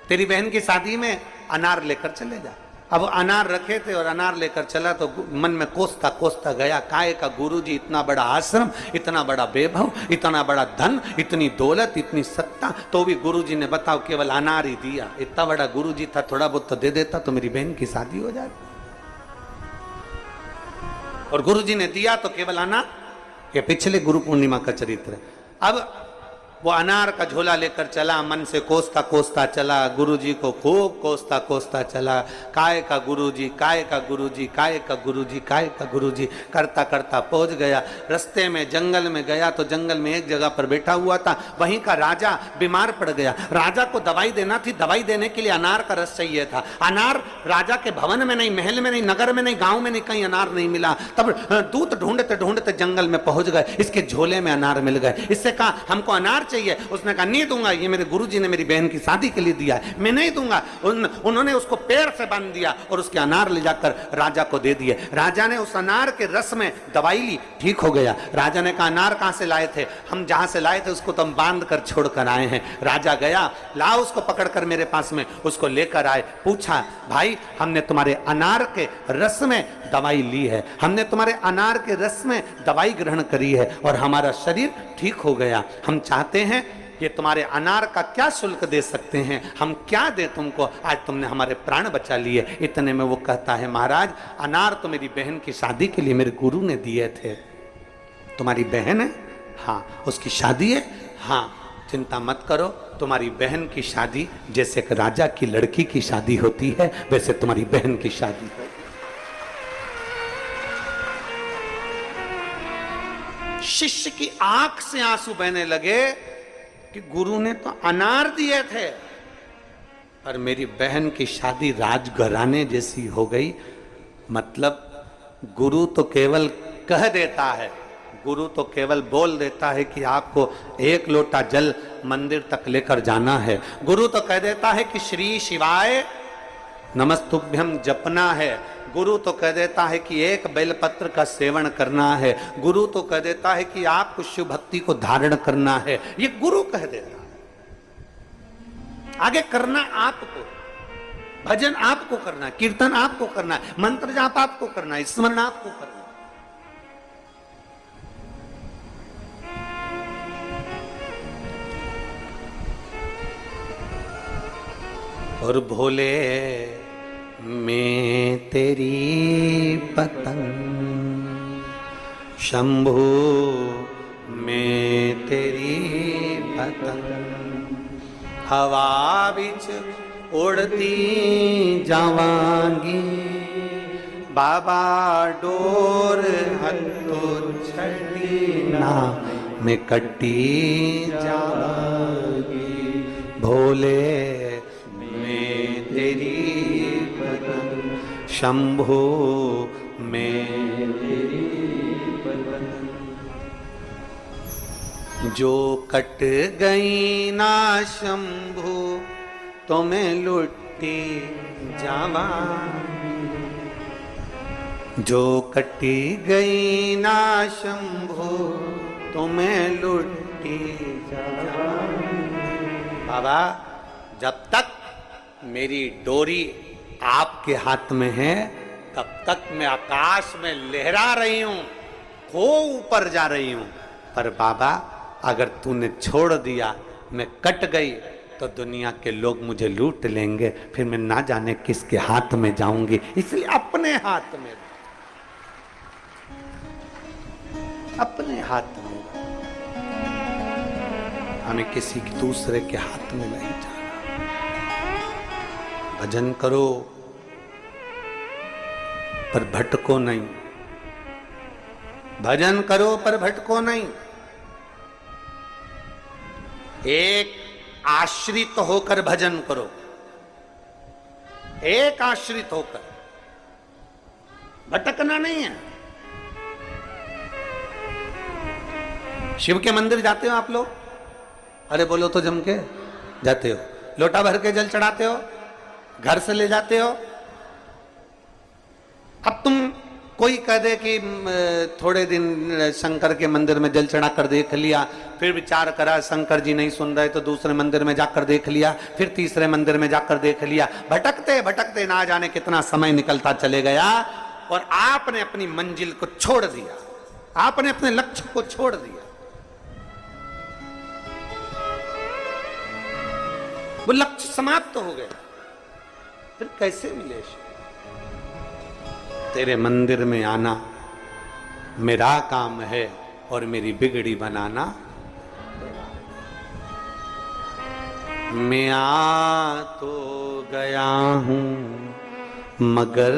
तेरी बहन की शादी में अनार लेकर चले जा। अब अनार रखे थे और अनार लेकर चला तो मन में कोसता कोसता गया, काहे का गुरुजी, इतना बड़ा आश्रम, इतना बड़ा वैभव, इतना बड़ा धन, इतनी दौलत, इतनी सत्ता, तो भी गुरुजी ने बताओ केवल अनार ही दिया। इतना बड़ा गुरुजी था, थोड़ा बहुत तो दे देता तो मेरी बहन की शादी हो जाती। और गुरुजी ने दिया तो केवल अनार। ये पिछले गुरु पूर्णिमा का चरित्र है। अब वो अनार का झोला लेकर चला, मन से कोसता कोसता चला, गुरुजी को खूब कोसता कोसता चला, काय का गुरुजी, काय का गुरुजी, काय का गुरुजी, काय का गुरुजी करता करता पहुंच गया। रास्ते में जंगल में गया तो जंगल में एक जगह पर बैठा हुआ था, वहीं का राजा बीमार पड़ गया। राजा को दवाई देना थी, दवाई देने के लिए अनार का रस चाहिए था। अनार राजा के भवन में नहीं, महल में नहीं, नगर में नहीं, गांव में नहीं, कहीं अनार नहीं मिला। तब दूत ढूंढते ढूंढते जंगल में पहुंच गए, इसके झोले में अनार मिल गए। इससे कहा हमको अनार चाहिए। उसने कहा नहीं दूंगा, ये मेरे गुरुजी ने मेरी बहन की शादी के लिए दिया है, मैं नहीं दूंगा। उन्होंने उसको पेड़ से बांध दिया और उसके अनार ले जाकर राजा को दे दिए। राजा ने उस अनार के रस में दवाई ली, ठीक हो गया। राजा ने कहा अनार कहां से लाए थे? हम जहां से लाए थे उसको तो हम बांध कर छोड़ कर आए हैं। राजा गया, लाओ उसको पकड़कर मेरे पास में, उसको लेकर आए। पूछा भाई हमने तुम्हारे अनार के रस में दवाई ली है, हमने तुम्हारे अनार के रस में दवाई ग्रहण करी है और हमारा शरीर ठीक हो गया। हम चाहते हैं ये तुम्हारे अनार का क्या शुल्क दे सकते हैं, हम क्या दे तुमको, आज तुमने हमारे प्राण बचा लिए। इतने में वो कहता है महाराज अनार तो मेरी बहन की शादी के लिए मेरे गुरु ने दिए थे। तुम्हारी बहन है? हाँ। उसकी शादी है? हाँ। चिंता मत करो, तुम्हारी बहन की शादी जैसे एक राजा की लड़की की शादी होती है वैसे तुम्हारी बहन की शादी होगी। शिष्य की आंख से आंसू बहने लगे कि गुरु ने तो अनार दिए थे और मेरी बहन की शादी राजघराने जैसी हो गई। मतलब गुरु तो केवल कह देता है, गुरु तो केवल बोल देता है कि आपको एक लोटा जल मंदिर तक लेकर जाना है। गुरु तो कह देता है कि श्री शिवाय नमस्तुभ्यम जपना है। गुरु तो कह देता है कि एक बेलपत्र का सेवन करना है। गुरु तो कह देता है कि आपको शिव भक्ति को धारण करना है। ये गुरु कह देता है। आगे करना आपको, भजन आपको करना है, कीर्तन आपको करना है, मंत्र जाप आपको करना है, स्मरण आपको करना है। और भोले मैं तेरी पतंग, शंभू मैं तेरी पतंग, हवा बिच उड़ती जावांगी, बाबा डोर हथो छड़ी ना मैं कट्टी जावांगी। भोले मैं तेरी पतंग, शंभो मैं तेरी पतंग, जो कट गई ना शंभू तो मैं लुटी जावा, जो कटी गई ना शंभू तो मैं लुटी जावा। बाबा जब तक मेरी डोरी आपके हाथ में है तब तक मैं आकाश में लहरा रही हूं, खो ऊपर जा रही हूं। पर बाबा अगर तूने छोड़ दिया, मैं कट गई, तो दुनिया के लोग मुझे लूट लेंगे, फिर मैं ना जाने किसके हाथ में जाऊंगी। इसलिए अपने हाथ में, अपने हाथ में, हमें किसी दूसरे के हाथ में नहीं जाना। भजन करो पर भटको नहीं, भजन करो पर भटको नहीं। एक आश्रित होकर भजन करो, एक आश्रित होकर, भटकना नहीं है। शिव के मंदिर जाते हो आप लोग? अरे बोलो तो जम के जाते हो। लोटा भर के जल चढ़ाते हो, घर से ले जाते हो। अब तुम कोई कह दे कि थोड़े दिन शंकर के मंदिर में जल चढ़ा कर देख लिया, फिर विचार करा शंकर जी नहीं सुन रहे तो दूसरे मंदिर में जाकर देख लिया, फिर तीसरे मंदिर में जाकर देख लिया। भटकते भटकते ना जाने कितना समय निकलता चले गया और आपने अपनी मंजिल को छोड़ दिया, आपने अपने लक्ष्य को छोड़ दिया। वो लक्ष्य समाप्त हो गया, फिर कैसे मिले? तेरे मंदिर में आना मेरा काम है और मेरी बिगड़ी बनाना। मैं आ तो गया हूं मगर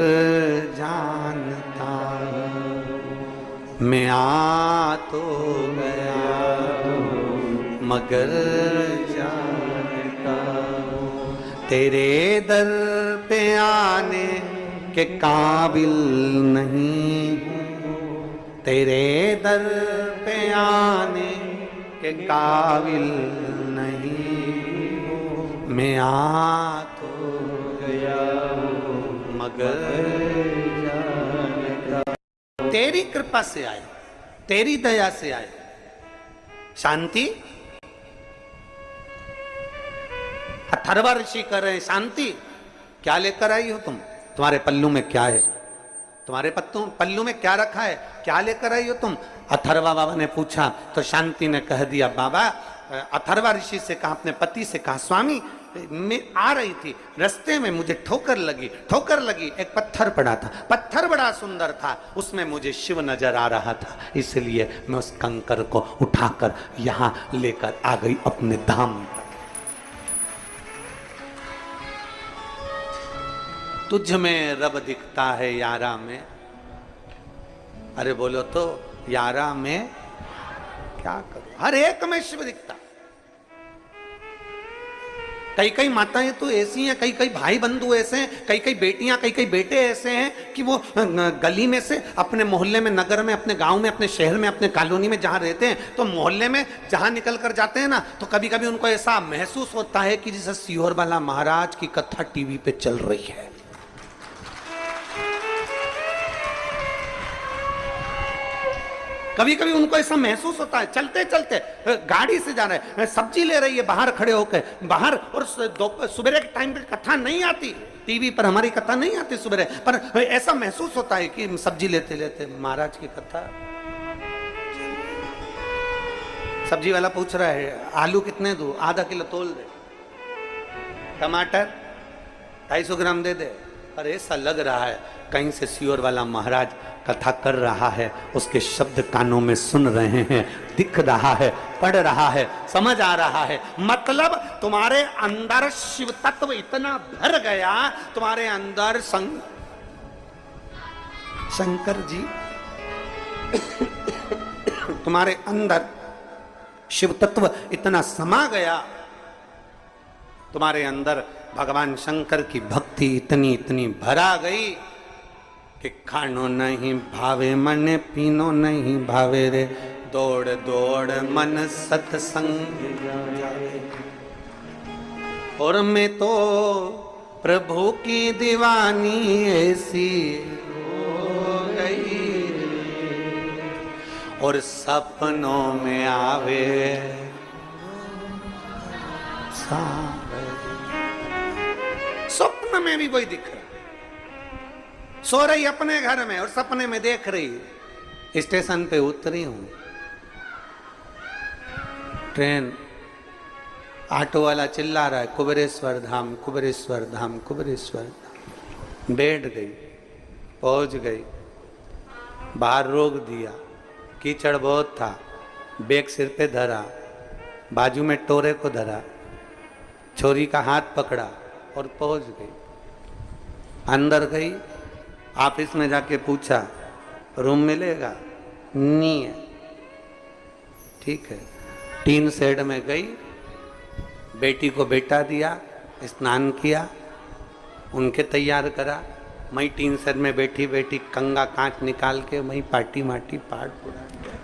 जानता हूं, मैं आ तो गया हूं मगर जानता हूं, तेरे दर पे आने के काबिल नहीं हूं, तेरे दर पे आने के काबिल नहीं हूं, मैं आ तो गया हूं मगर जानता, तेरी कृपा से आए, तेरी दया से आए। शांति, अथर्वा ऋषि कर रहे हैं, शांति क्या लेकर आई हो तुम? तुम्हारे पल्लू में क्या है? तुम्हारे पल्लू में क्या रखा है? क्या लेकर आई हो तुम? अथर्वा बाबा ने पूछा तो शांति ने कह दिया, बाबा, अथर्वा ऋषि से कहा, अपने पति से कहा, स्वामी मैं आ रही थी, रास्ते में मुझे ठोकर लगी, एक पत्थर पड़ा था, पत्थर बड़ा सुंदर था, उसमें मुझे शिव नजर आ रहा था, इसलिए मैं उस कंकर को उठाकर यहां लेकर आ गई अपने धाम। तुझ में रब दिखता है यारा में। अरे बोलो तो यारा में क्या करूं? हर एक में शिव दिखता, कई कई माताएं तो ऐसी हैं, कई कई भाई बंधु ऐसे हैं, कई कई बेटियां, कई कई बेटे ऐसे हैं कि वो गली में से अपने मोहल्ले में, नगर में, अपने गांव में, अपने शहर में, अपने कॉलोनी में जहां रहते हैं, तो मोहल्ले में जहां निकल कर जाते हैं ना, तो कभी कभी उनको ऐसा महसूस होता है कि जैसे सीहोर वाला महाराज की कथा टीवी पे चल रही है। कभी कभी उनको ऐसा महसूस होता है, चलते चलते गाड़ी से जा रहे हैं, सब्जी ले रही है बाहर खड़े होकर बाहर, और सुबह के टाइम पे कथा नहीं आती टीवी पर, हमारी कथा नहीं आती सुबह, पर ऐसा महसूस होता है कि सब्जी लेते लेते महाराज की कथा। सब्जी वाला पूछ रहा है आलू कितने दूं, आधा किलो तोल दे, टमाटर 250 ग्राम दे दे। अरे ऐसा लग रहा है कहीं से सीहोर वाला महाराज कथा कर रहा है, उसके शब्द कानों में सुन रहे हैं, दिख रहा है, पढ़ रहा है, समझ आ रहा है। मतलब तुम्हारे अंदर शिव तत्व इतना भर गया, तुम्हारे अंदर शंकर जी तुम्हारे अंदर शिव तत्व इतना समा गया, तुम्हारे अंदर भगवान शंकर की भक्ति इतनी इतनी भरा गई कि खानो नहीं भावे मन, पीनो नहीं भावे रे, दौड़ दौड़ मन सत्संग जावे। और मैं तो प्रभु की दीवानी ऐसी हो गई, और सपनों में आवे स्वप्न में भी वही दिख रहा, सो रही अपने घर में और सपने में देख रही। स्टेशन पे उतरी हूं, ट्रेन, ऑटो वाला चिल्ला रहा है कुबेरेश्वर धाम, कुबेरेश्वर धाम, कुबेरेश्वर धाम। बैठ गई, पहुंच गई, बाहर रोक दिया, कीचड़ बहुत था, बैग सिर पे धरा, बाजू में टोरे को धरा, छोरी का हाथ पकड़ा और पहुंच गई। अंदर गई, ऑफिस में जाके पूछा रूम मिलेगा, नहीं है, ठीक है। टीन शेड में गई, बेटी को बेटा दिया, स्नान किया, उनके तैयार करा, मैं टीन शेड में बैठी बैठी कंगा कांच निकाल के मैं पाटी माटी पाट पुरा दिया।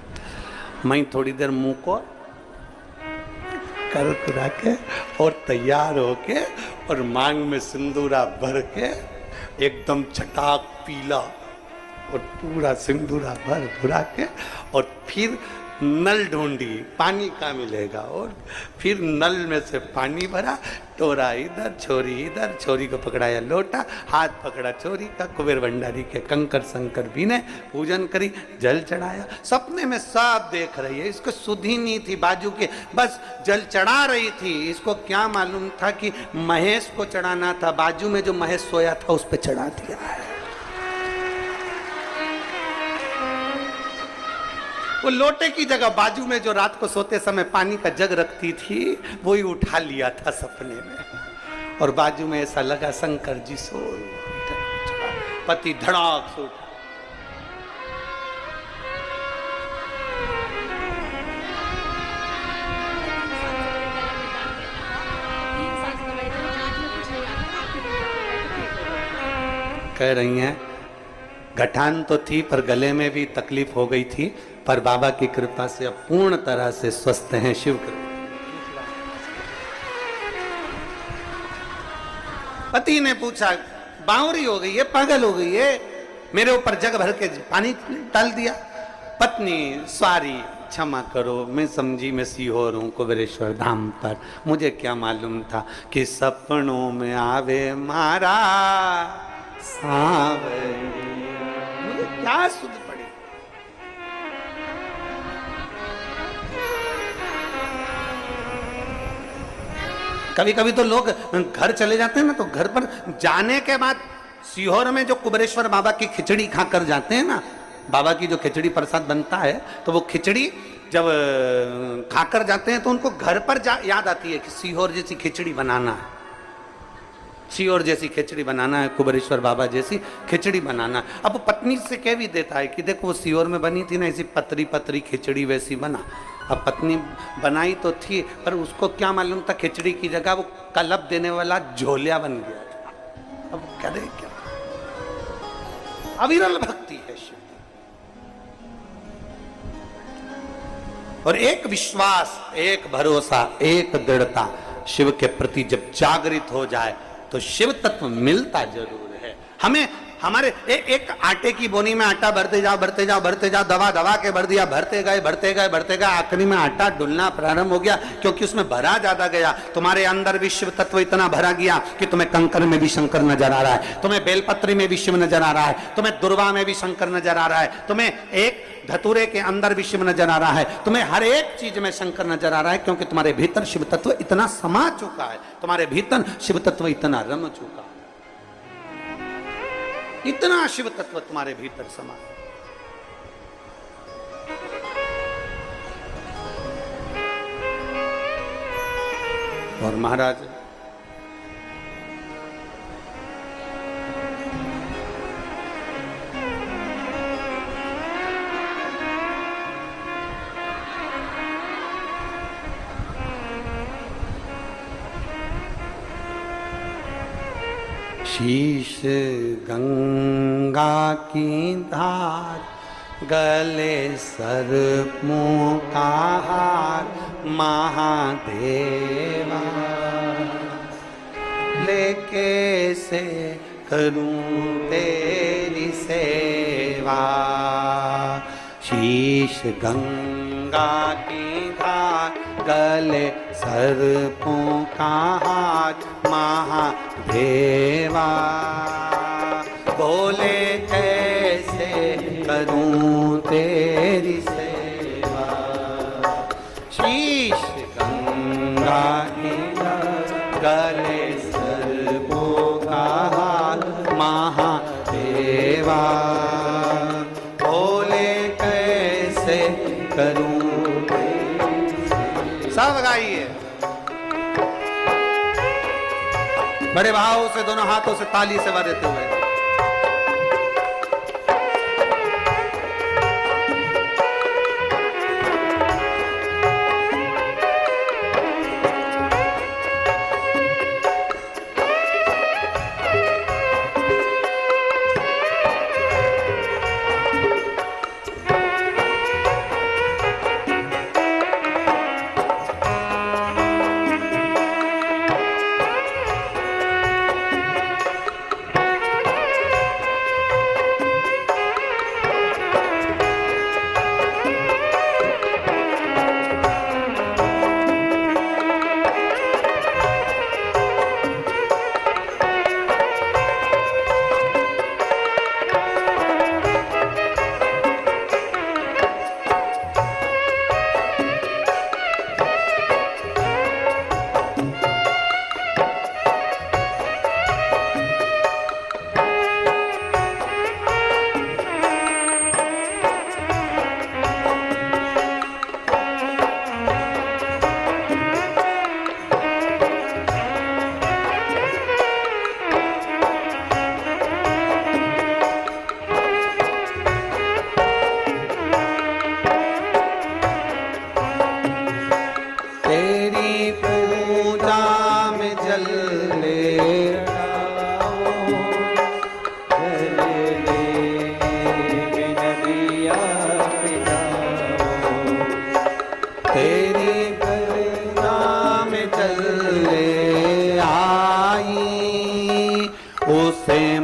मैं थोड़ी देर मुंह को कर कुरा के और तैयार होके और मांग में सिंदूरा भर के एकदम चटाक पीला और पूरा सिंदूरा भर भुरा के, और फिर नल ढूंढी पानी का मिलेगा, और फिर नल में से पानी भरा, टोरा इधर छोरी इधर, छोरी को पकड़ाया लोटा, हाथ पकड़ा छोरी का, कुबेर भंडारी के कंकर शंकर भी ने पूजन करी, जल चढ़ाया। सपने में सब देख रही है, इसको सुधी नहीं थी बाजू के, बस जल चढ़ा रही थी। इसको क्या मालूम था कि महेश को चढ़ाना था, बाजू में जो महेश सोया था उस पर चढ़ा दिया है। वो लोटे की जगह बाजू में जो रात को सोते समय पानी का जग रखती थी, वो ही उठा लिया था सपने में, और बाजू में ऐसा लगा शंकर जी सो, पति धड़ाक से उठा। कह रही हैं गठान तो थी पर गले में भी तकलीफ हो गई थी, पर बाबा की कृपा से अब पूर्ण तरह से स्वस्थ हैं। शिव कृपा। पति ने पूछा बावरी हो गई है, पागल हो गई है, मेरे ऊपर जग भर के पानी डाल दिया। पत्नी सॉरी क्षमा करो, मैं समझी मैं सीहोर हूं कुबेरेश्वर धाम पर, मुझे क्या मालूम था कि सपनों में आवे मारा सावरी, मुझे क्या सुध पड़ी। कभी कभी तो लोग घर चले जाते हैं ना, तो घर पर जाने के बाद सीहोर में जो कुबेरेश्वर बाबा की खिचड़ी खाकर जाते हैं ना, बाबा की जो खिचड़ी प्रसाद बनता है, तो वो खिचड़ी जब खाकर जाते हैं तो उनको घर पर याद आती है कि सीहोर जैसी खिचड़ी बनाना है, सीहोर जैसी खिचड़ी बनाना है, कुबेरेश्वर बाबा जैसी खिचड़ी बनाना है। अब पत्नी से कह भी देता है कि देखो वो सीहोर में बनी थी ना, ऐसी पतरी पतरी खिचड़ी वैसी बना, अब पत्नी बनाई तो थी, पर उसको क्या मालूम था खिचड़ी की जगह वो कलब देने वाला झोलिया बन गया था। अब करे क्या? अविरल भक्ति है शिव। और एक विश्वास, एक भरोसा, एक दृढ़ता शिव के प्रति जब जागृत हो जाए तो शिव तत्व मिलता जरूर है हमें। हमारे एक आटे की बोनी में आटा भरते जाओ भरते जाओ भरते जाओ, दबा दबा के भर दिया, भरते गए भरते गए भरते गए, आखिरी में आटा डुलना प्रारंभ हो गया क्योंकि उसमें भरा ज्यादा गया। तुम्हारे अंदर भी शिव तत्व इतना भरा गया कि तुम्हें कंकर में भी शंकर नजर आ रहा है, तुम्हें बेलपत्री में भी शिव नजर आ रहा है, तुम्हें दुर्वा में भी शंकर नजर आ रहा है, तुम्हें एक धतूरे के अंदर भी शिव नजर आ रहा है, तुम्हें हर एक चीज में शंकर नजर आ रहा है क्योंकि तुम्हारे भीतर शिव तत्व इतना समा चुका है, तुम्हारे भीतर शिव तत्व इतना रम चुका है, इतना शिव तत्व तुम्हारे भीतर समा है। और महाराज शीश गंगा की धार, गले सर्पों का हार, महादेवा लेके से करूं तेरी सेवा। शीश गंगा की धार, गले सर्पों का हाथ, महादेवा बोले कैसे करूं तेरी सेवा। शीश गंगा की धार, गले सर्पों का हाथ, महादेवा बोले कैसे करूं। सब गाइए बड़े भाव से, दोनों हाथों से ताली से बजाते हुए।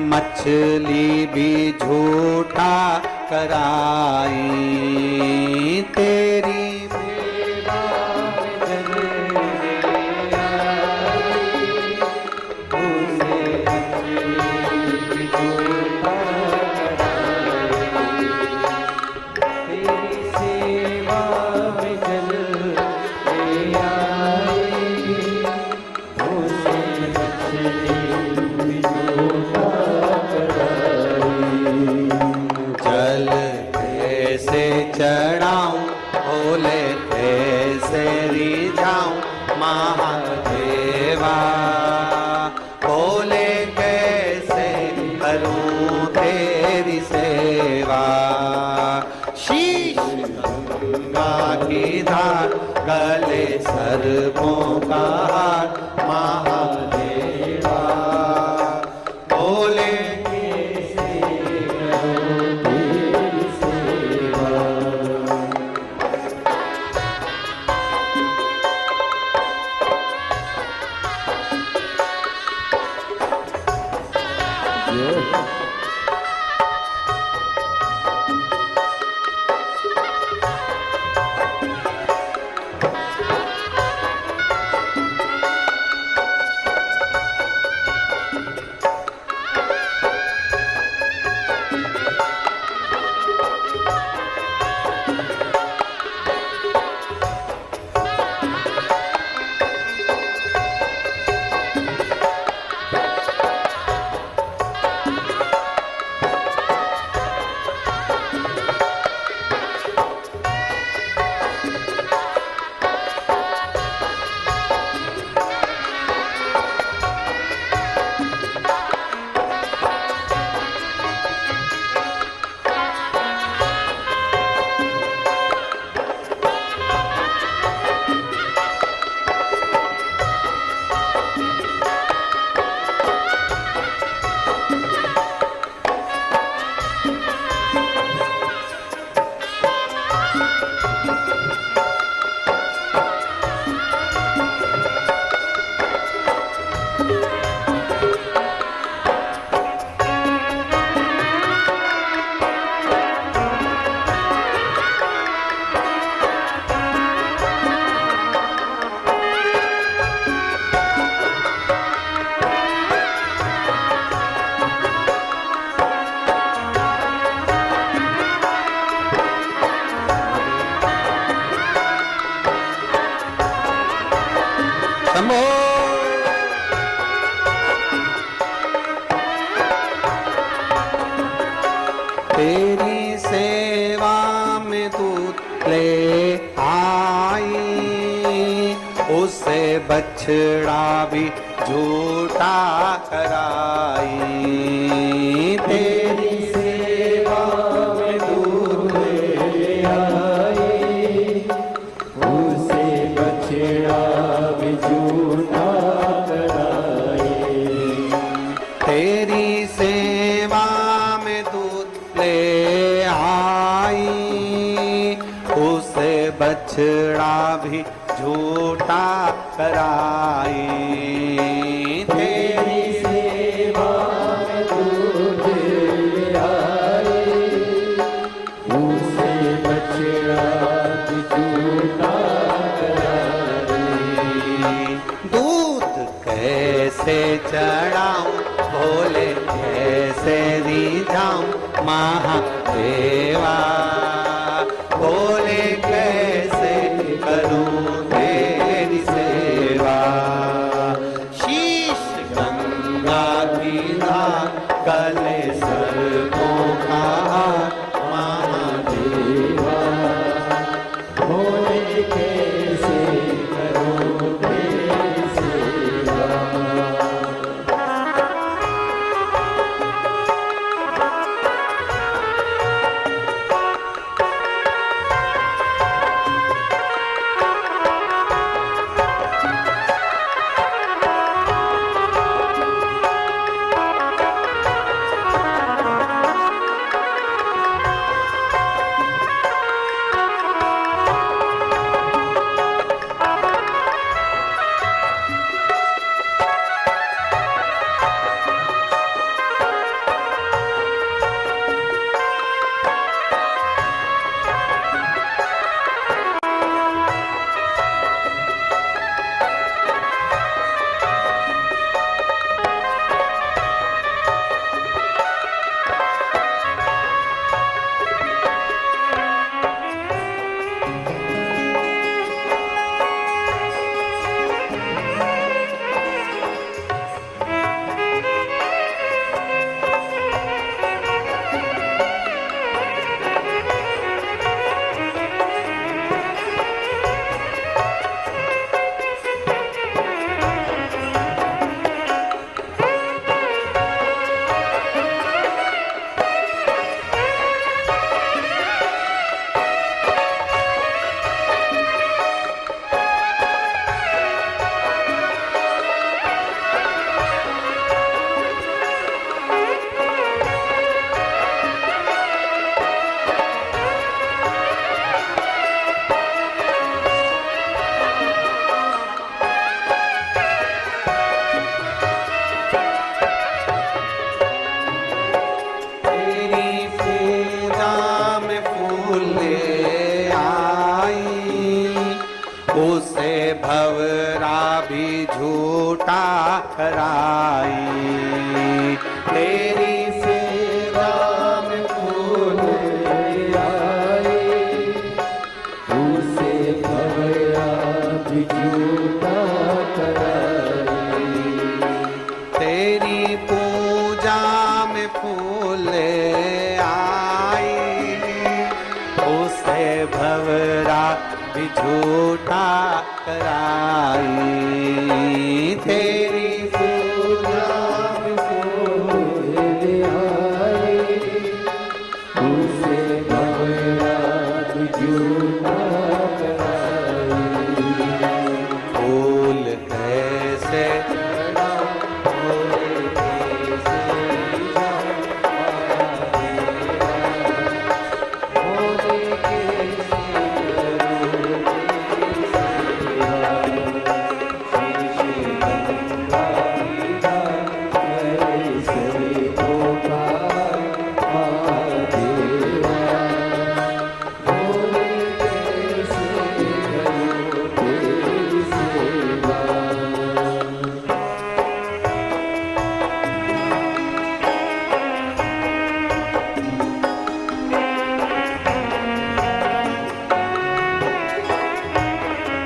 मछली भी झूठा कराई, तेरी चढ़ाऊं भोले कैसे रिझाऊं महादेवा, भोले कैसे करूं तेरी सेवा। शीश गंगा की धार, हार, गले सर्पों का हार महादेवा। बोले तेरी सेवा में दूत ले आई, उसे बछड़ा भी झूठा कराई। तेरी सेवा में दूत ले आई, उसे बछड़ा भी झूठा कराई। तेरी सेवा में दूत ले आई, उसे बछड़ा भी झूठा कराई। तेरी सेवा में दूत ले आई, उसे बछड़ा भी झूठा कराई। दूध कैसे चढ़ाऊं भोले कैसे रिझाऊं महादेवा, भोले कैसे करूं तेरी सेवा। शीश गंगा की धार, गले सर्पों का हार महादेवा, भोले कैसे करूं तेरी सेवा। उसे भवरा भी झूठा कराई। तेरी सेवा में फूल आए, उसे भवरा भी झूठा कराई। तेरी पूजा में फूल आई, उसे भवरा भी झूठा कराई। तेरी